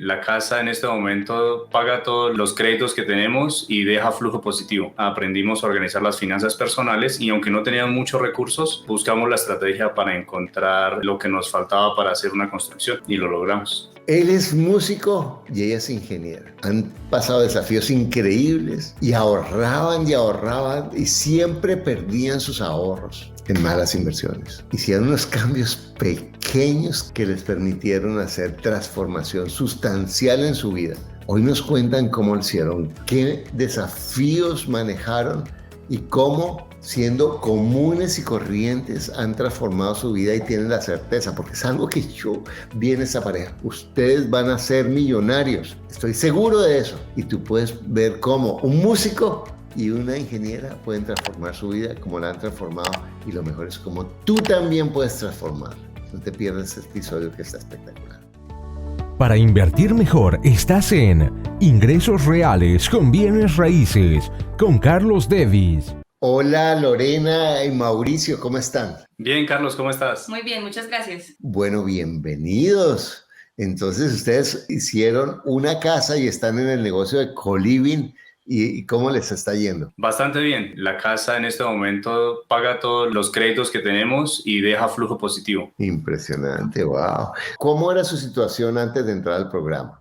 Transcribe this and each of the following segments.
La casa en este momento paga todos los créditos que tenemos y deja flujo positivo. Aprendimos a organizar las finanzas personales y aunque no teníamos muchos recursos, buscamos la estrategia para encontrar lo que nos faltaba para hacer una construcción y lo logramos. Él es músico y ella es ingeniera. Han pasado desafíos increíbles y ahorraban y siempre perdían sus ahorros en malas inversiones. Hicieron unos cambios pequeños que les permitieron hacer transformación sustancial en su vida. Hoy nos cuentan cómo lo hicieron, qué desafíos manejaron y cómo, siendo comunes y corrientes, han transformado su vida y tienen la certeza, porque es algo que yo vi en esa pareja. Ustedes van a ser millonarios, estoy seguro de eso. Y tú puedes ver cómo un músico y una ingeniera pueden transformar su vida como la han transformado, y lo mejor es como tú también puedes transformar. No te pierdas este episodio que está espectacular. Para invertir mejor estás en Ingresos Reales con Bienes Raíces con Carlos Devis. Hola Lorena y Mauricio, ¿cómo están? Bien, Carlos, ¿cómo estás? Muy bien, muchas gracias. Bueno, bienvenidos. Entonces ustedes hicieron una casa y están en el negocio de co-living. ¿Y cómo les está yendo? Bastante bien. La casa en este momento paga todos los créditos que tenemos y deja flujo positivo. Impresionante, wow. ¿Cómo era su situación antes de entrar al programa?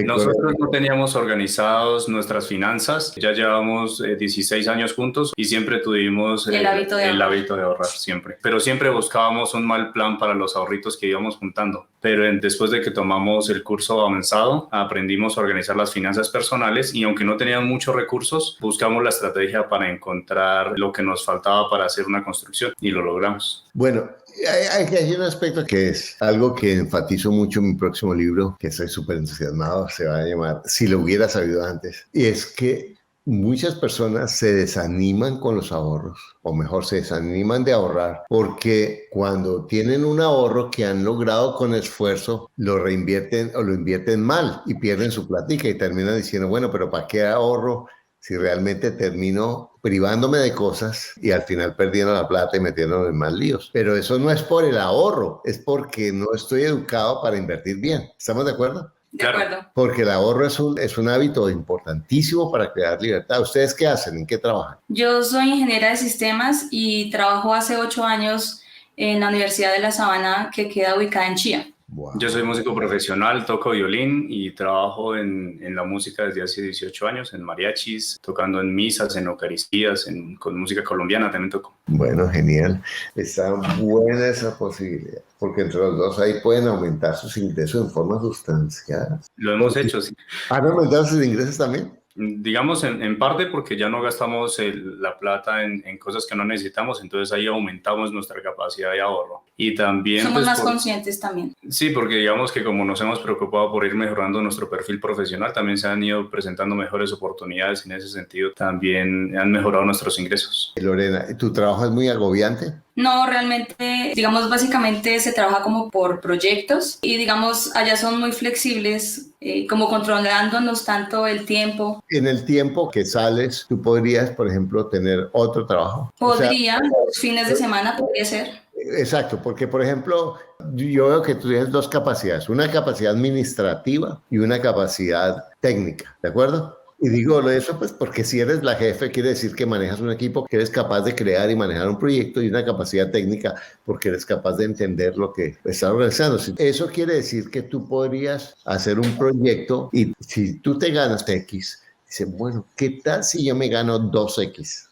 Nosotros no teníamos organizados nuestras finanzas, ya llevamos 16 años juntos y siempre tuvimos el hábito de ahorrar siempre. Pero siempre buscábamos un mal plan para los ahorritos que íbamos juntando. Pero después de que tomamos el curso avanzado, aprendimos a organizar las finanzas personales y aunque no teníamos muchos recursos, buscamos la estrategia para encontrar lo que nos faltaba para hacer una construcción y lo logramos. Bueno, hay un aspecto que es algo que enfatizo mucho en mi próximo libro, que estoy súper entusiasmado, se va a llamar Si lo hubiera sabido antes. Y es que muchas personas se desaniman con los ahorros, o mejor, se desaniman de ahorrar, porque cuando tienen un ahorro que han logrado con esfuerzo, lo reinvierten o lo invierten mal y pierden su platica y terminan diciendo, bueno, pero ¿para qué ahorro si realmente termino privándome de cosas y al final perdiendo la plata y metiéndome en más líos? Pero eso no es por el ahorro, es porque no estoy educado para invertir bien. ¿Estamos de acuerdo? De acuerdo. Porque el ahorro es un hábito importantísimo para crear libertad. ¿Ustedes qué hacen? ¿En qué trabajan? Yo soy ingeniera de sistemas y trabajo hace 8 años en la Universidad de La Sabana, que queda ubicada en Chía. Wow. Yo soy músico profesional, toco violín y trabajo en la música desde hace 18 años, en mariachis, tocando en misas, en eucaristías, con música colombiana también toco. Bueno, genial. Está buena esa posibilidad, porque entre los dos ahí pueden aumentar sus ingresos en forma sustancial. Lo hemos hecho, sí. ¿Han aumentado sus ingresos también? Digamos en parte porque ya no gastamos la plata en cosas que no necesitamos, entonces ahí aumentamos nuestra capacidad de ahorro. Y también somos más conscientes también. Sí, porque digamos que como nos hemos preocupado por ir mejorando nuestro perfil profesional, también se han ido presentando mejores oportunidades en ese sentido. También han mejorado nuestros ingresos. Lorena, ¿tu trabajo es muy agobiante? No, realmente, digamos, básicamente se trabaja como por proyectos y, digamos, allá son muy flexibles, como controlándonos tanto el tiempo. En el tiempo que sales, tú podrías, por ejemplo, tener otro trabajo. Podría, los fines de semana podría ser. Exacto, porque, por ejemplo, yo veo que tú tienes dos capacidades, una capacidad administrativa y una capacidad técnica, ¿de acuerdo? Y digo eso pues porque si eres la jefe quiere decir que manejas un equipo, que eres capaz de crear y manejar un proyecto, y una capacidad técnica porque eres capaz de entender lo que estás organizando. Eso quiere decir que tú podrías hacer un proyecto y si tú te ganas X, dice, bueno, ¿qué tal si yo me gano 2X?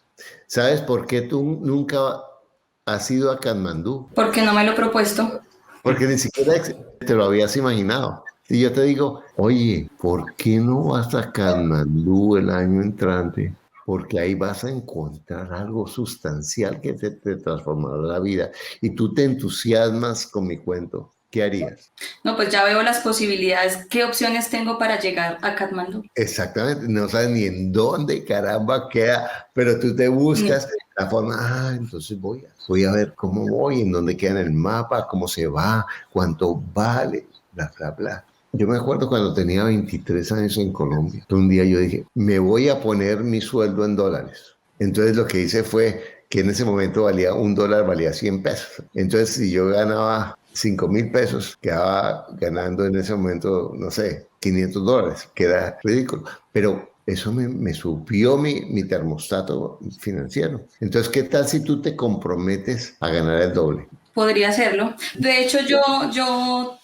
¿Sabes por qué tú nunca has ido a Katmandú? Porque no me lo he propuesto. Porque ni siquiera te lo habías imaginado. Y yo te digo, oye, ¿por qué no vas a Katmandú el año entrante? Porque ahí vas a encontrar algo sustancial que te transformará la vida. Y tú te entusiasmas con mi cuento. ¿Qué harías? No, pues ya veo las posibilidades. ¿Qué opciones tengo para llegar a Katmandú? Exactamente. No sabes ni en dónde caramba queda, pero tú te buscas la forma. Entonces voy a ver cómo voy, en dónde queda en el mapa, cómo se va, cuánto vale, bla, bla, bla. Yo me acuerdo cuando tenía 23 años en Colombia. Un día yo dije, me voy a poner mi sueldo en dólares. Entonces lo que hice fue que en ese momento $1 valía 100 pesos. Entonces si yo ganaba 5.000 pesos, quedaba ganando en ese momento, no sé, $500, que era ridículo. Pero eso me subió mi termostato financiero. Entonces, ¿qué tal si tú te comprometes a ganar el doble? Podría hacerlo. De hecho, yo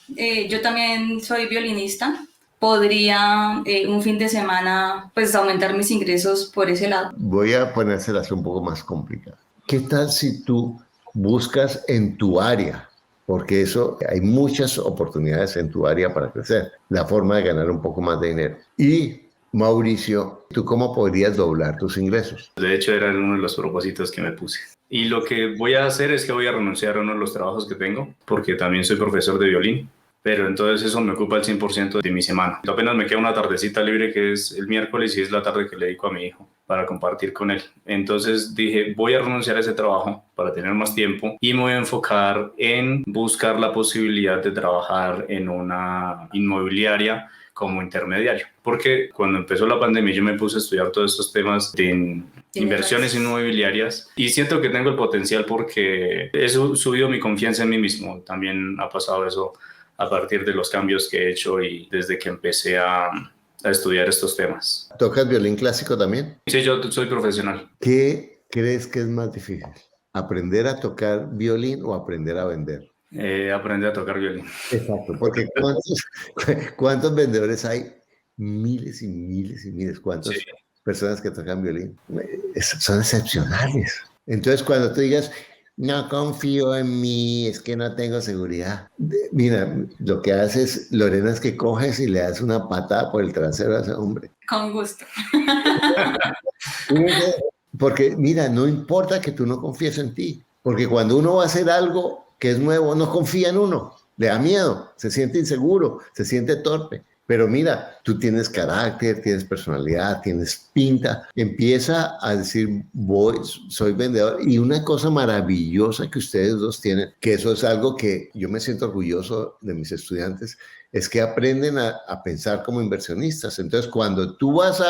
también soy violinista. Podría un fin de semana pues aumentar mis ingresos por ese lado. Voy a ponérselas un poco más complicadas. ¿Qué tal si tú buscas en tu área? Porque eso, hay muchas oportunidades en tu área para crecer. La forma de ganar un poco más de dinero. Y Mauricio, ¿tú cómo podrías doblar tus ingresos? De hecho, era uno de los propósitos que me puse. Y lo que voy a hacer es que voy a renunciar a uno de los trabajos que tengo, porque también soy profesor de violín, pero entonces eso me ocupa el 100% de mi semana. Apenas me queda una tardecita libre que es el miércoles y es la tarde que le dedico a mi hijo para compartir con él. Entonces dije, voy a renunciar a ese trabajo para tener más tiempo y me voy a enfocar en buscar la posibilidad de trabajar en una inmobiliaria como intermediario, porque cuando empezó la pandemia yo me puse a estudiar todos estos temas de inversiones inmobiliarias y siento que tengo el potencial porque he subido mi confianza en mí mismo. También ha pasado eso a partir de los cambios que he hecho y desde que empecé a estudiar estos temas. ¿Tocas violín clásico también? Sí, yo soy profesional. ¿Qué crees que es más difícil? ¿Aprender a tocar violín o aprender a vender? Aprender a tocar violín. Exacto, porque ¿cuántos vendedores hay? Miles y miles y miles. ¿Cuántas personas que tocan violín? Son excepcionales. Entonces, cuando tú digas, no confío en mí, es que no tengo seguridad. Mira, lo que haces, Lorena, es que coges y le das una patada por el trasero a ese hombre. Con gusto. Porque, mira, no importa que tú no confíes en ti, porque cuando uno va a hacer algo que es nuevo, no confía en uno, le da miedo, se siente inseguro, se siente torpe. Pero mira, tú tienes carácter, tienes personalidad, tienes pinta. Empieza a decir, soy vendedor. Y una cosa maravillosa que ustedes dos tienen, que eso es algo que yo me siento orgulloso de mis estudiantes, es que aprenden a pensar como inversionistas. Entonces, cuando tú vas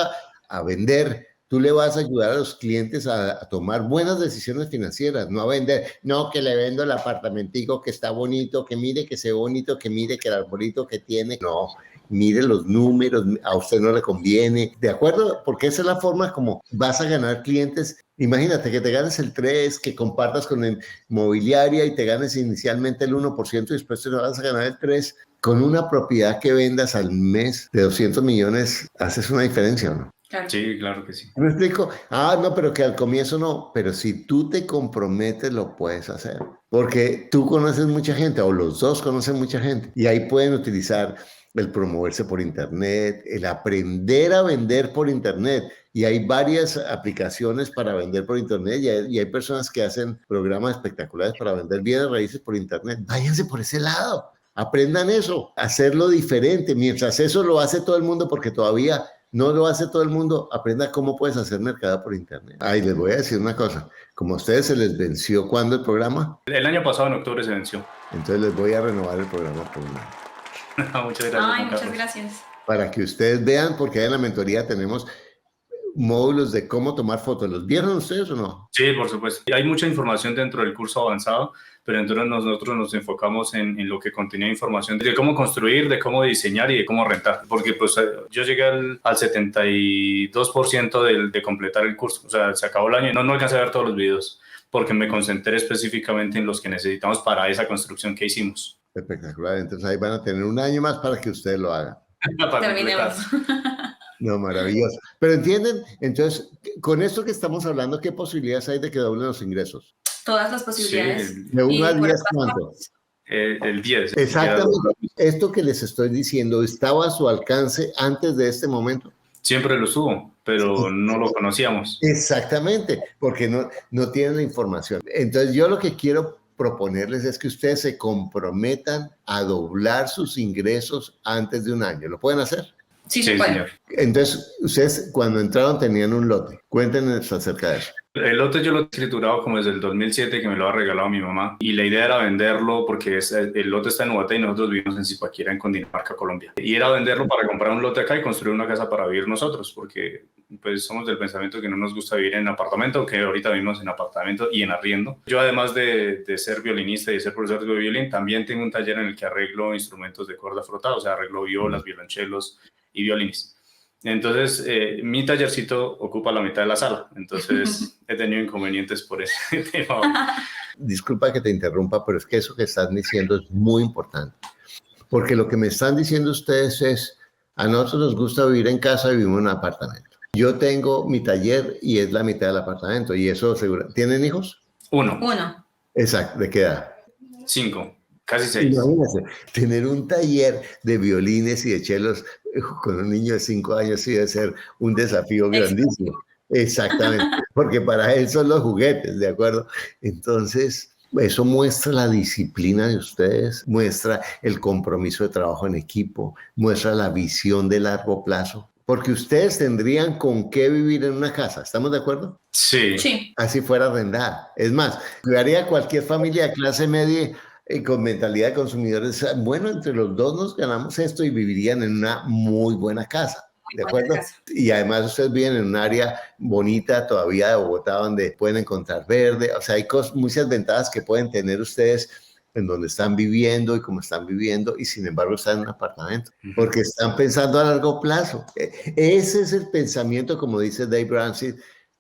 a vender, tú le vas a ayudar a los clientes a tomar buenas decisiones financieras, no a vender, no que le vendo el apartamentico que está bonito, que mire que se ve bonito, que mire que el arbolito que tiene. No, mire los números, a usted no le conviene, ¿de acuerdo? Porque esa es la forma como vas a ganar clientes. Imagínate que te ganes el 3%, que compartas con la inmobiliaria y te ganes inicialmente el 1% y después te vas a ganar el 3%. Con una propiedad que vendas al mes de 200 millones, haces una diferencia, ¿o no? Claro. Sí, claro que sí. ¿Me explico? No, pero que al comienzo no. Pero si tú te comprometes, lo puedes hacer. Porque tú conoces mucha gente, o los dos conocen mucha gente. Y ahí pueden utilizar el promoverse por Internet, el aprender a vender por Internet. Y hay varias aplicaciones para vender por Internet. Y hay personas que hacen programas espectaculares para vender bienes raíces por Internet. Váyanse por ese lado. Aprendan eso, hacerlo diferente. Mientras eso lo hace todo el mundo, porque todavía no lo hace todo el mundo, aprenda cómo puedes hacer mercado por Internet. Les voy a decir una cosa. Como a ustedes se les venció, ¿cuándo el programa? El año pasado, en octubre, se venció. Entonces les voy a renovar el programa por un año. Muchas gracias. Ay, muchas gracias. Para que ustedes vean, porque ahí en la mentoría tenemos módulos de cómo tomar fotos. ¿Los vieron ustedes o no? Sí, por supuesto. Hay mucha información dentro del curso avanzado, pero entonces nosotros nos enfocamos en lo que contenía información de cómo construir, de cómo diseñar y de cómo rentar. Porque pues yo llegué al 72% de completar el curso. O sea, se acabó el año y no alcancé a ver todos los videos porque me concentré específicamente en los que necesitamos para esa construcción que hicimos. Espectacular. Entonces ahí van a tener un año más para que ustedes lo hagan. Terminemos. No, maravilloso. Pero entienden, entonces, con esto que estamos hablando, ¿qué posibilidades hay de que doblen los ingresos? Todas las posibilidades. Sí, de 1 al 10, ¿cuánto? El 10. Exactamente. Esto que les estoy diciendo, ¿estaba a su alcance antes de este momento? Siempre lo estuvo, pero no lo conocíamos. Exactamente, porque no tienen la información. Entonces, yo lo que quiero proponerles es que ustedes se comprometan a doblar sus ingresos antes de un año. ¿Lo pueden hacer? Sí, se puede. Señor. Entonces, ustedes cuando entraron tenían un lote. Cuéntenos acerca de eso. El lote yo lo he escriturado como desde el 2007, que me lo ha regalado mi mamá, y la idea era venderlo porque el lote está en Ubaté y nosotros vivimos en Zipaquirá, en Cundinamarca, Colombia. Y era venderlo para comprar un lote acá y construir una casa para vivir nosotros, porque pues somos del pensamiento que no nos gusta vivir en apartamento, que ahorita vivimos en apartamento y en arriendo. Yo, además de ser violinista y de ser profesor de violín, también tengo un taller en el que arreglo instrumentos de cuerda frotada, o sea, arreglo violas, violonchelos y violines. Entonces, mi tallercito ocupa la mitad de la sala, entonces he tenido inconvenientes por ese tema. Disculpa que te interrumpa, pero es que eso que están diciendo es muy importante. Porque lo que me están diciendo ustedes es, a nosotros nos gusta vivir en casa y vivimos en un apartamento. Yo tengo mi taller y es la mitad del apartamento, y eso seguro. ¿Tienen hijos? Uno. Exacto, ¿de qué edad? 5, casi 6. Imagínense, tener un taller de violines y de chelos con un niño de 5 años sí debe ser un desafío grandísimo. Exactamente, porque para él son los juguetes, ¿de acuerdo? Entonces, eso muestra la disciplina de ustedes, muestra el compromiso de trabajo en equipo, muestra la visión de largo plazo, porque ustedes tendrían con qué vivir en una casa, ¿estamos de acuerdo? Sí. Así fuera arrendada. Es más, yo haría cualquier familia de clase media con mentalidad de consumidores, bueno, entre los dos nos ganamos esto y vivirían en una muy buena casa, ¿de acuerdo? Y además ustedes viven en un área bonita todavía de Bogotá donde pueden encontrar verde, o sea, hay muchas ventajas que pueden tener ustedes en donde están viviendo y cómo están viviendo, y sin embargo están en un apartamento, porque están pensando a largo plazo. Ese es el pensamiento, como dice Dave Ramsey,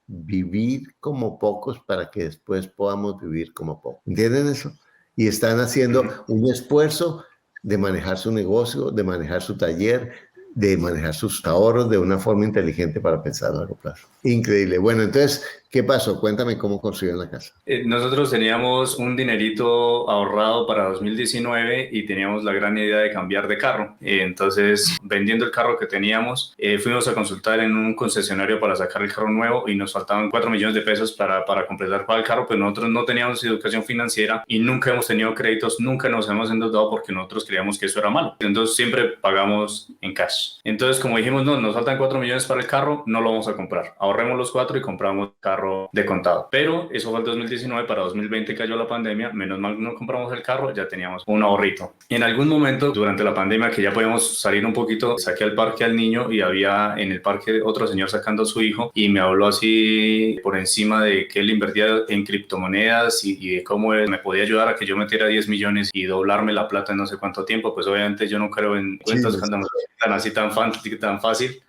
vivir como pocos para que después podamos vivir como pocos. ¿Entienden eso? Y están haciendo un esfuerzo de manejar su negocio, de manejar su taller, de manejar sus ahorros de una forma inteligente para pensar a largo plazo. Increíble. Bueno, entonces, ¿qué pasó? Cuéntame cómo construyeron la casa. Nosotros teníamos un dinerito ahorrado para 2019 y teníamos la gran idea de cambiar de carro. Entonces, vendiendo el carro que teníamos, fuimos a consultar en un concesionario para sacar el carro nuevo y nos faltaban 4 millones de pesos para completar para el carro, pero nosotros no teníamos educación financiera y nunca hemos tenido créditos, nunca nos hemos endeudado porque nosotros creíamos que eso era malo. Entonces, siempre pagamos en cash. Entonces, como dijimos, no, nos faltan 4 millones para el carro, no lo vamos a comprar. Ahorremos los 4 y compramos carro de contado. Pero eso fue el 2019, para 2020 cayó la pandemia, menos mal no compramos el carro, ya teníamos un ahorrito. Y en algún momento durante la pandemia que ya podíamos salir un poquito, saqué al parque al niño y había en el parque otro señor sacando a su hijo y me habló así por encima de que él invertía en criptomonedas y de cómo me podía ayudar a que yo metiera 10 millones y doblarme la plata en no sé cuánto tiempo. Pues obviamente yo no creo en cuentas tan fácil,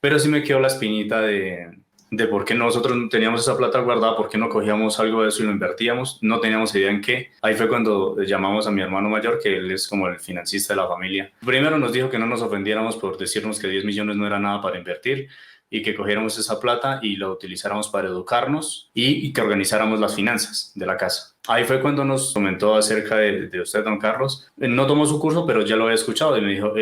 pero sí me quedó la espinita de por qué nosotros teníamos esa plata guardada, por qué no cogíamos algo de eso y lo invertíamos, no teníamos idea en qué. Ahí fue cuando llamamos a mi hermano mayor, que él es como el financista de la familia. Primero nos dijo que no nos ofendiéramos por decirnos que 10 millones no era nada para invertir y que cogiéramos esa plata y la utilizáramos para educarnos y que organizáramos las finanzas de la casa. Ahí fue cuando nos comentó acerca de usted, don Carlos. No tomó su curso, pero ya lo había escuchado y me dijo,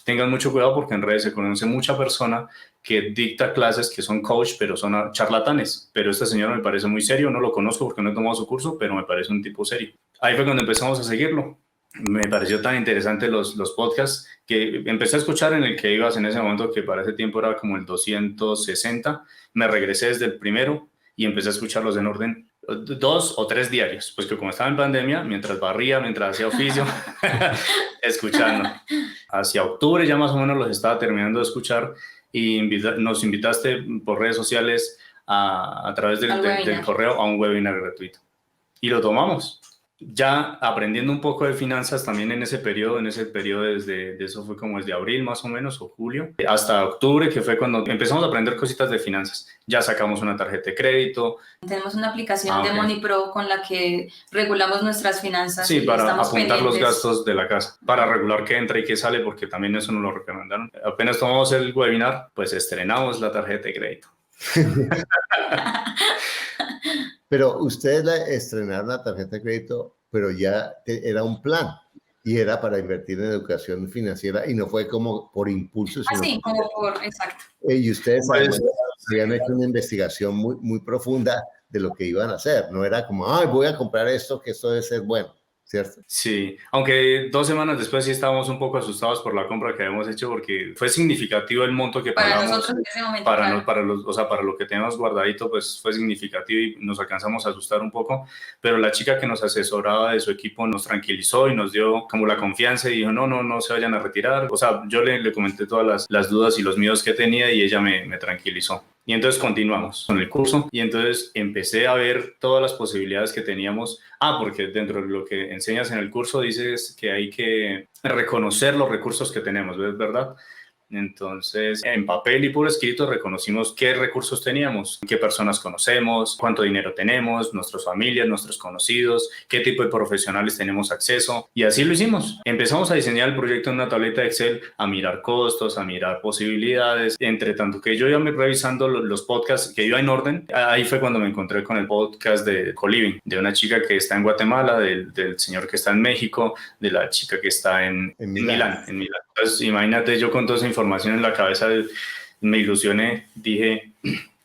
tengan mucho cuidado porque en redes se conoce mucha persona que dicta clases que son coach, pero son charlatanes. Pero este señor me parece muy serio, no lo conozco porque no he tomado su curso, pero me parece un tipo serio. Ahí fue cuando empezamos a seguirlo. Me pareció tan interesante los podcasts que empecé a escuchar en el que ibas en ese momento, que para ese tiempo era como el 260. Me regresé desde el primero y empecé a escucharlos en orden 2 o 3 diarios, pues que como estaba en pandemia, mientras barría, mientras hacía oficio, escuchando. Hacia octubre ya más o menos los estaba terminando de escuchar y nos invitaste por redes sociales a través del correo a un webinar gratuito. Y lo tomamos. Ya aprendiendo un poco de finanzas también en ese periodo desde eso fue como desde abril más o menos o julio hasta octubre, que fue cuando empezamos a aprender cositas de finanzas. Ya sacamos una tarjeta de crédito. Tenemos una aplicación de MoneyPro con la que regulamos nuestras finanzas. Sí, para apuntar los gastos de la casa, para regular qué entra y qué sale, porque también eso nos lo recomendaron. Apenas tomamos el webinar, pues estrenamos la tarjeta de crédito. Pero ustedes estrenaron la tarjeta de crédito, pero ya era un plan y era para invertir en educación financiera y no fue como por impulso. Así, como por, exacto. Y ustedes habían hecho una investigación muy, muy profunda de lo que iban a hacer. No era como, ay, voy a comprar esto, que esto debe ser bueno. ¿cierto? Sí, aunque 2 semanas después sí estábamos un poco asustados por la compra que habíamos hecho porque fue significativo el monto que para pagamos. Nosotros en ese momento, para, claro. para lo que teníamos guardadito, pues fue significativo y nos alcanzamos a asustar un poco, pero la chica que nos asesoraba de su equipo nos tranquilizó y nos dio como la confianza y dijo, no se vayan a retirar. O sea, yo le comenté todas las dudas y los miedos que tenía y ella me tranquilizó. Y entonces continuamos con el curso y entonces empecé a ver todas las posibilidades que teníamos. Porque dentro de lo que enseñas en el curso dices que hay que reconocer los recursos que tenemos, ¿es verdad? Entonces, en papel y por escrito reconocimos qué recursos teníamos, qué personas conocemos, cuánto dinero tenemos, nuestras familias, nuestros conocidos, qué tipo de profesionales tenemos acceso. Y así lo hicimos. Empezamos a diseñar el proyecto en una tableta de Excel, a mirar costos, a mirar posibilidades. Entre tanto que yo iba revisando los podcasts que iba en orden, ahí fue cuando me encontré con el podcast de Co-Living, de una chica que está en Guatemala, del señor que está en México, de la chica que está en Milán. Entonces, imagínate, yo con toda esa información en la cabeza me ilusioné, dije,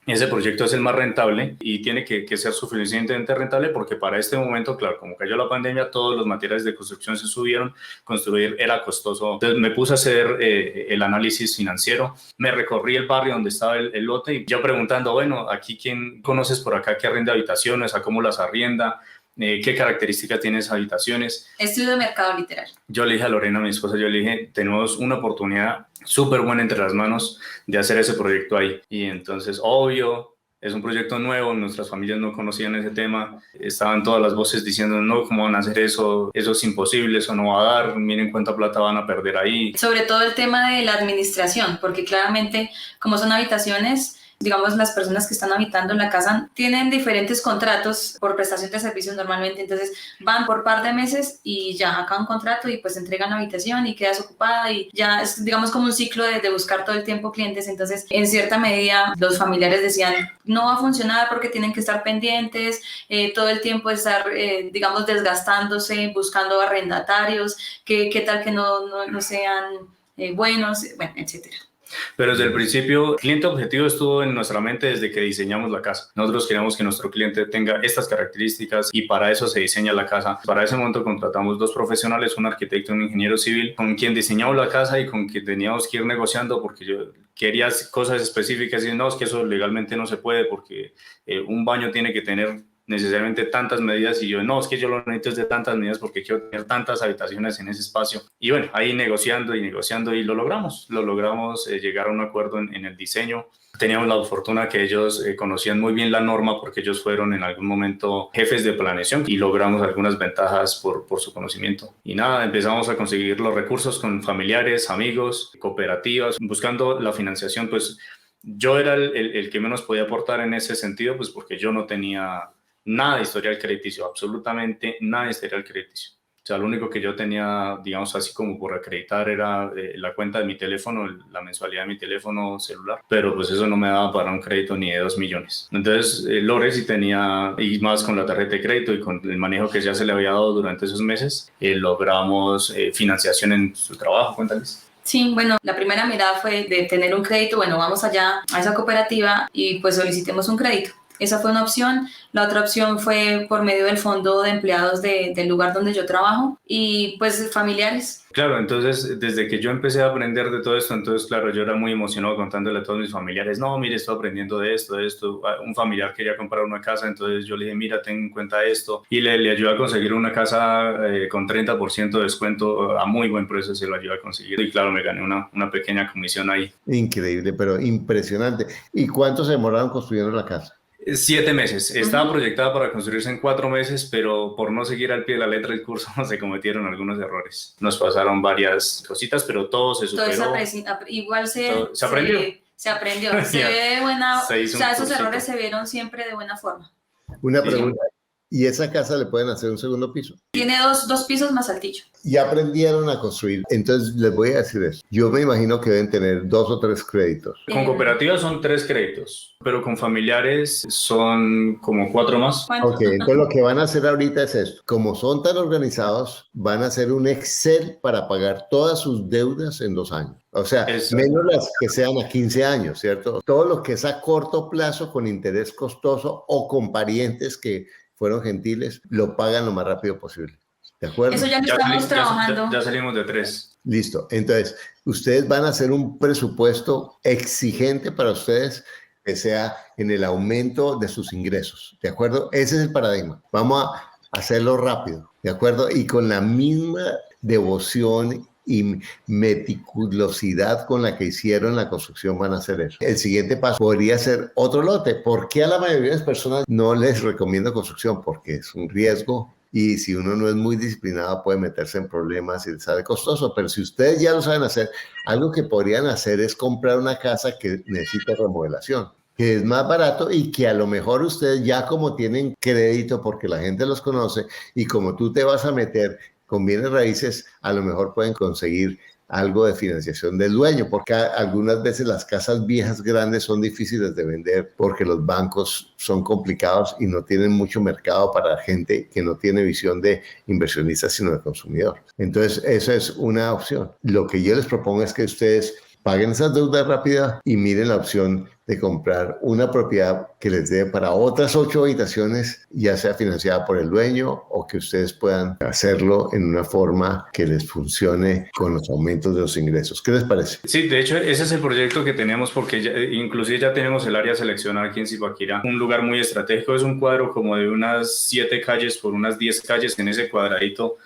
ese proyecto es el más rentable y tiene que ser suficientemente rentable porque para este momento, claro, como cayó la pandemia, todos los materiales de construcción se subieron, construir era costoso. Entonces me puse a hacer el análisis financiero, me recorrí el barrio donde estaba el lote y yo preguntando, bueno, aquí ¿quién conoces por acá que arrienda habitaciones? ¿A cómo las arrienda? ¿Qué características tienen esas habitaciones? Estudio de mercado literario. Yo le dije a Lorena, mi esposa, yo le dije, tenemos una oportunidad súper buena entre las manos de hacer ese proyecto ahí. Y entonces, obvio, es un proyecto nuevo, nuestras familias no conocían ese tema, estaban todas las voces diciendo, no, ¿cómo van a hacer eso? Eso es imposible, eso no va a dar, miren cuánta plata van a perder ahí. Sobre todo el tema de la administración, porque claramente, como son habitaciones, digamos, las personas que están habitando en la casa tienen diferentes contratos por prestación de servicios normalmente, entonces van por par de meses y ya acaban un contrato y pues entregan la habitación y quedas ocupada y ya es, digamos, como un ciclo de buscar todo el tiempo clientes. Entonces, en cierta medida, los familiares decían, no va a funcionar porque tienen que estar pendientes, todo el tiempo estar, digamos, desgastándose, buscando arrendatarios, qué tal que no sean buenos, bueno, etcétera. Pero desde el principio, el cliente objetivo estuvo en nuestra mente desde que diseñamos la casa. Nosotros queríamos que nuestro cliente tenga estas características y para eso se diseña la casa. Para ese momento contratamos 2 profesionales, un arquitecto y un ingeniero civil, con quien diseñamos la casa y con quien teníamos que ir negociando porque yo quería cosas específicas y no, es que eso legalmente no se puede porque un baño tiene que tener necesariamente tantas medidas y yo, no, es que yo lo necesito de tantas medidas porque quiero tener tantas habitaciones en ese espacio. Y bueno, ahí negociando y lo logramos llegar a un acuerdo en el diseño. Teníamos la fortuna que ellos conocían muy bien la norma porque ellos fueron en algún momento jefes de planeación y logramos algunas ventajas por su conocimiento. Y nada, empezamos a conseguir los recursos con familiares, amigos, cooperativas, buscando la financiación. Pues yo era el que menos podía aportar en ese sentido, pues porque yo no tenía nada de historial crediticio, absolutamente nada de historial crediticio. O sea, lo único que yo tenía, digamos así como por acreditar era la cuenta de mi teléfono, la mensualidad de mi teléfono celular, pero pues eso no me daba para un crédito ni de 2 millones. Entonces, Lore sí tenía, y más con la tarjeta de crédito y con el manejo que ya se le había dado durante esos meses, logramos financiación en su trabajo. Cuéntales. Sí, bueno, la primera mirada fue de tener un crédito, bueno, vamos allá a esa cooperativa y pues solicitemos un crédito. Esa fue una opción. La otra opción fue por medio del fondo de empleados del lugar donde yo trabajo y pues familiares. Claro, entonces desde que yo empecé a aprender de todo esto, entonces claro, yo era muy emocionado contándole a todos mis familiares, no, mire, estoy aprendiendo de esto. Un familiar quería comprar una casa, entonces yo le dije, mira, ten en cuenta esto y le ayudé a conseguir una casa con 30% de descuento a muy buen precio, se lo ayudé a conseguir y claro, me gané una pequeña comisión ahí. Increíble, pero impresionante. ¿Y cuánto se demoraron construyendo la casa? 7 meses. Estaba proyectada para construirse en 4 meses, pero por no seguir al pie de la letra del curso se cometieron algunos errores. Nos pasaron varias cositas, pero todo se superó. Igual se aprendió. Se aprendió. Se ve de buena... O sea, esos errores se vieron siempre de buena forma. Una pregunta. ¿Y esa casa le pueden hacer un segundo piso? Tiene dos pisos más altillo. Ya aprendieron a construir. Entonces, les voy a decir eso. Yo me imagino que deben tener 2 o 3 créditos. Con cooperativas son 3 créditos, pero con familiares son como 4 más. Ok, entonces lo que van a hacer ahorita es esto. Como son tan organizados, van a hacer un Excel para pagar todas sus deudas en 2 años. O sea, menos las que sean a 15 años, ¿cierto? Todo lo que es a corto plazo con interés costoso o con parientes que fueron gentiles, lo pagan lo más rápido posible. ¿De acuerdo? Eso ya lo estamos trabajando. Ya salimos de 3. Listo. Entonces, ustedes van a hacer un presupuesto exigente para ustedes que sea en el aumento de sus ingresos. ¿De acuerdo? Ese es el paradigma. Vamos a hacerlo rápido. ¿De acuerdo? Y con la misma devoción y meticulosidad con la que hicieron la construcción van a hacer eso. El siguiente paso podría ser otro lote. ¿Por qué a la mayoría de las personas no les recomiendo construcción? Porque es un riesgo y si uno no es muy disciplinado puede meterse en problemas y les sale costoso. Pero si ustedes ya lo saben hacer, algo que podrían hacer es comprar una casa que necesita remodelación, que es más barato y que a lo mejor ustedes ya como tienen crédito porque la gente los conoce y como tú te vas a meter con bienes raíces, a lo mejor pueden conseguir algo de financiación del dueño, porque algunas veces las casas viejas grandes son difíciles de vender porque los bancos son complicados y no tienen mucho mercado para gente que no tiene visión de inversionista, sino de consumidor. Entonces, esa es una opción. Lo que yo les propongo es que ustedes paguen esas deudas rápidas y miren la opción de comprar una propiedad que les dé para otras 8 habitaciones, ya sea financiada por el dueño o que ustedes puedan hacerlo en una forma que les funcione con los aumentos de los ingresos. ¿Qué les parece? Sí, de hecho, ese es el proyecto que teníamos porque inclusive ya tenemos el área seleccionada aquí en Zipaquirá, un lugar muy estratégico. Es un cuadro como de unas 7 calles por unas 10 calles. En ese cuadradito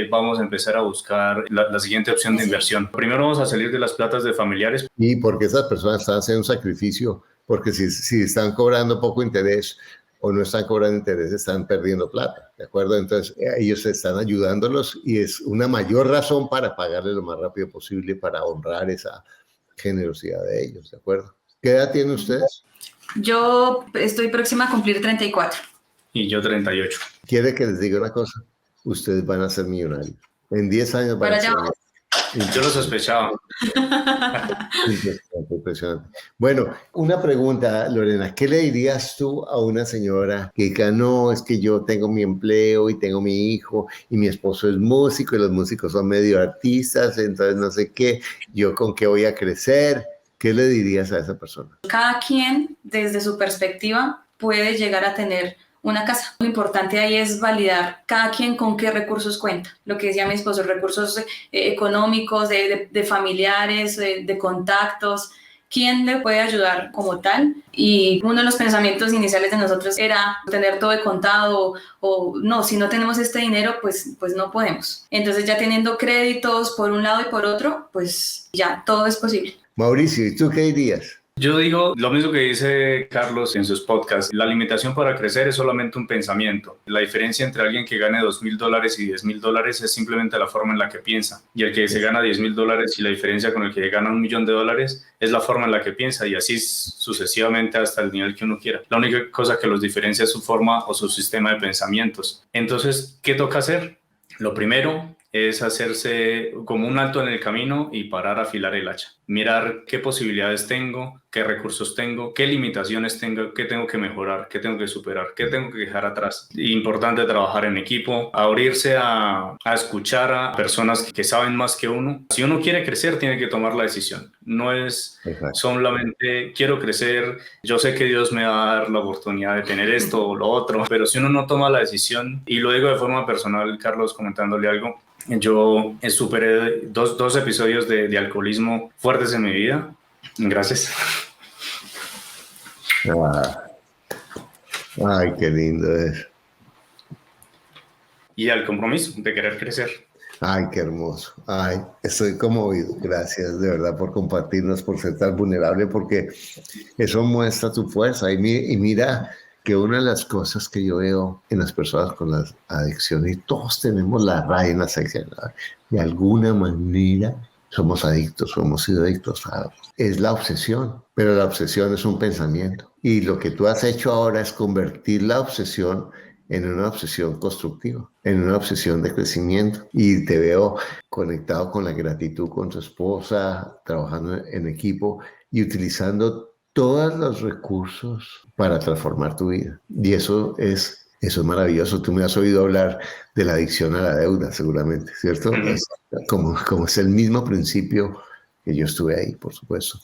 vamos a empezar a buscar la siguiente opción de inversión. Primero vamos a salir de las platas de familiares. Y porque esas personas están haciendo un sacrificio, porque si están cobrando poco interés o no están cobrando interés, están perdiendo plata, ¿de acuerdo? Entonces ellos están ayudándolos y es una mayor razón para pagarles lo más rápido posible para honrar esa generosidad de ellos, ¿de acuerdo? ¿Qué edad tienen ustedes? Yo estoy próxima a cumplir 34. Y yo 38. ¿Quiere que les diga una cosa? Ustedes van a ser millonarios. En 10 años van a ser millonarios. Yo lo sospechaba. Impresionante, impresionante. Bueno, una pregunta, Lorena. ¿Qué le dirías tú a una señora que diga, no, es que yo tengo mi empleo y tengo mi hijo y mi esposo es músico y los músicos son medio artistas, entonces no sé qué, yo con qué voy a crecer? ¿Qué le dirías a esa persona? Cada quien, desde su perspectiva, puede llegar a tener una casa. Lo importante ahí es validar cada quien con qué recursos cuenta. Lo que decía mi esposo, recursos económicos, de familiares, de contactos, quién le puede ayudar como tal. Y uno de los pensamientos iniciales de nosotros era tener todo de contado o no, si no tenemos este dinero, pues no podemos. Entonces ya teniendo créditos por un lado y por otro, pues ya todo es posible. Mauricio, ¿y tú qué dirías? Yo digo lo mismo que dice Carlos en sus podcasts. La limitación para crecer es solamente un pensamiento. La diferencia entre alguien que gane $2,000 y $10,000 es simplemente la forma en la que piensa. Y el que se gana $10,000 y la diferencia con el que gana $1,000,000 es la forma en la que piensa, y así sucesivamente hasta el nivel que uno quiera. La única cosa que los diferencia es su forma o su sistema de pensamientos. Entonces, ¿qué toca hacer? Lo primero es hacerse como un alto en el camino y parar a afilar el hacha. Mirar qué posibilidades tengo, qué recursos tengo, qué limitaciones tengo, qué tengo que mejorar, qué tengo que superar, qué tengo que dejar atrás. Importante trabajar en equipo, abrirse a escuchar a personas que saben más que uno. Si uno quiere crecer, tiene que tomar la decisión. No es solamente quiero crecer, yo sé que Dios me va a dar la oportunidad de tener esto o lo otro, pero si uno no toma la decisión, y lo digo de forma personal, Carlos, comentándole algo, yo superé dos episodios de alcoholismo fuertes en mi vida. Gracias. Ay, qué lindo es. Y al compromiso de querer crecer. Ay, qué hermoso. Ay, estoy conmovido. Gracias de verdad por compartirnos, por ser tan vulnerable, porque eso muestra tu fuerza. Y mira que una de las cosas que yo veo en las personas con las adicciones, y todos tenemos la raya en las adicciones, de alguna manera somos adictos, o hemos sido adictos a algo. Es la obsesión, pero la obsesión es un pensamiento. Y lo que tú has hecho ahora es convertir la obsesión en una obsesión constructiva, en una obsesión de crecimiento. Y te veo conectado con la gratitud con tu esposa, trabajando en equipo y utilizando todos los recursos para transformar tu vida. Y eso es maravilloso. Tú me has oído hablar de la adicción a la deuda, seguramente, ¿cierto? Como es el mismo principio que yo estuve ahí, por supuesto.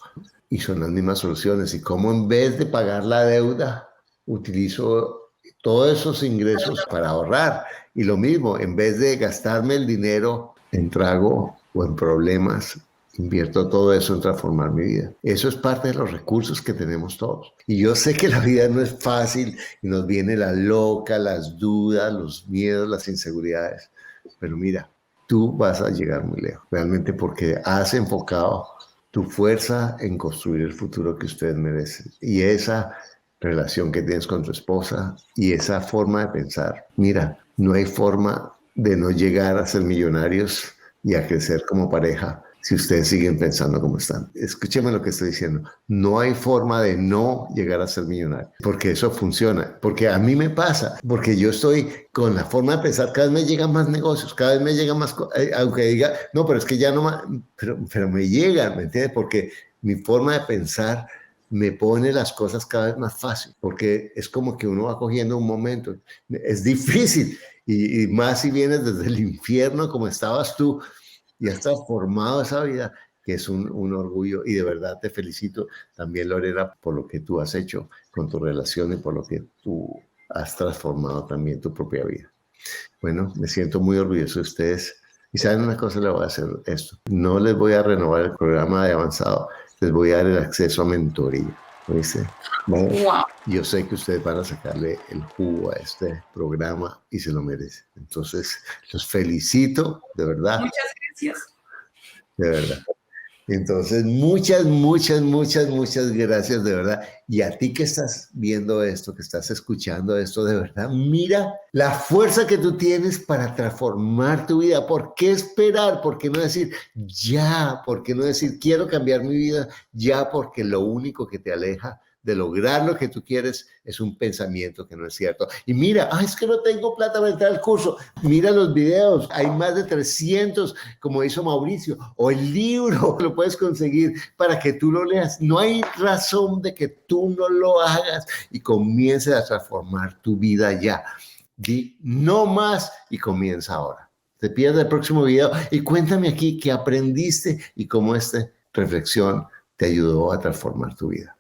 Y son las mismas soluciones. Y cómo en vez de pagar la deuda, utilizo todos esos ingresos para ahorrar. Y lo mismo, en vez de gastarme el dinero en trago o en problemas, invierto todo eso en transformar mi vida. Eso es parte de los recursos que tenemos todos. Y yo sé que la vida no es fácil y nos viene la loca, las dudas, los miedos, las inseguridades. Pero mira, tú vas a llegar muy lejos, realmente porque has enfocado tu fuerza en construir el futuro que ustedes merecen. Y esa relación que tienes con tu esposa y esa forma de pensar. Mira, no hay forma de no llegar a ser millonarios y a crecer como pareja si ustedes siguen pensando como están. Escúcheme lo que estoy diciendo. No hay forma de no llegar a ser millonario, porque eso funciona. Porque a mí me pasa, porque yo estoy con la forma de pensar, cada vez me llegan más negocios, cada vez me llegan más, aunque diga, no, pero es que ya no más, pero me llegan, ¿me entiendes? Porque mi forma de pensar me pone las cosas cada vez más fácil, porque es como que uno va cogiendo un momento. Es difícil, y más si vienes desde el infierno como estabas tú, y has transformado esa vida, que es un orgullo, y de verdad te felicito también, Lorena, por lo que tú has hecho con tu relación y por lo que tú has transformado también tu propia vida. Bueno, me siento muy orgulloso de ustedes. Y saben una cosa, le voy a hacer esto. No les voy a renovar el programa de avanzado, les voy a dar el acceso a mentoría. ¿Oíste? Wow. Yo sé que ustedes van a sacarle el jugo a este programa y se lo merecen. Entonces, los felicito, de verdad. Muchas gracias. De verdad. Entonces, muchas gracias, de verdad. Y a ti que estás viendo esto, que estás escuchando esto, de verdad, mira la fuerza que tú tienes para transformar tu vida. ¿Por qué esperar? ¿Por qué no decir ya? ¿Por qué no decir quiero cambiar mi vida ya? Porque lo único que te aleja de lograr lo que tú quieres es un pensamiento que no es cierto. Y mira, es que no tengo plata para entrar al curso. Mira los videos, hay más de 300, como hizo Mauricio, o el libro, lo puedes conseguir para que tú lo leas. No hay razón de que tú no lo hagas y comiences a transformar tu vida ya. Di no más y comienza ahora. Te pierdas el próximo video y cuéntame aquí qué aprendiste y cómo esta reflexión te ayudó a transformar tu vida.